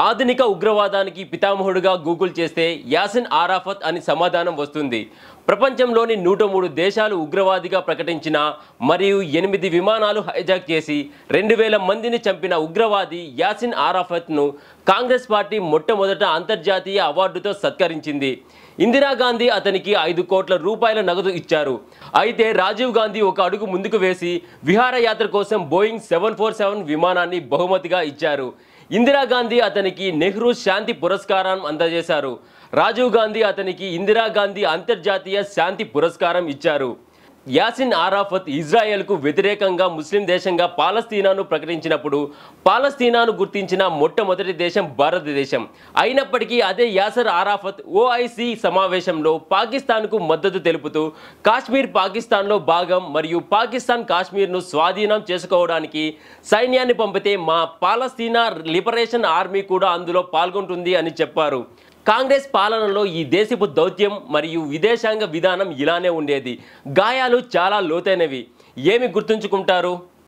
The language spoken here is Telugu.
ఆధునిక ఉగ్రవాదానికి పితామహుడుగా గూగుల్ చేస్తే యాసిన్ ఆరాఫత్ అని సమాధానం వస్తుంది. ప్రపంచంలోని 103 దేశాలు ఉగ్రవాదిగా ప్రకటించిన మరియు 8 విమానాలు హైజాక్ చేసి 2000 మందిని చంపిన ఉగ్రవాది యాసిన్ ఆరాఫత్ను కాంగ్రెస్ పార్టీ మొట్టమొదట అంతర్జాతీయ అవార్డుతో సత్కరించింది. ఇందిరాగాంధీ అతనికి 5 కోట్ల రూపాయల నగదు ఇచ్చారు. అయితే రాజీవ్ గాంధీ ఒక అడుగు ముందుకు వేసి విహారయాత్ర కోసం బోయింగ్ 747 విమానాన్ని బహుమతిగా ఇచ్చారు. ఇందిరాగాంధీ అతనికి నెహ్రూ శాంతి పురస్కారం అందజేశారు. రాజీవ్ గాంధీ అతనికి ఇందిరాగాంధీ అంతర్జాతీయ శాంతి పురస్కారం ఇచ్చారు. యాసిన్ ఆరాఫత్ ఇజ్రాయెల్కు వ్యతిరేకంగా ముస్లిం దేశంగా పాలస్తీనాను ప్రకటించినప్పుడు పాలస్తీనాను గుర్తించిన మొట్టమొదటి దేశం భారతదేశం. అయినప్పటికీ అదే యాసర్ ఆరాఫత్ ఓఐసీ సమావేశంలో పాకిస్తాన్కు మద్దతు తెలుపుతూ కాశ్మీర్ పాకిస్తాన్లో భాగం మరియు పాకిస్తాన్ కాశ్మీర్ను స్వాధీనం చేసుకోవడానికి సైన్యాన్ని పంపితే మా పాలస్తీనా లిబరేషన్ ఆర్మీ కూడా అందులో పాల్గొంటుంది అని చెప్పారు. కాంగ్రెస్ పాలనలో ఈ దేశపు దౌత్యం మరియు విదేశాంగ విధానం ఇలానే ఉండేది. గాయాలు చాలా లోతైనవి. ఏమి గుర్తుంచుకుంటారు?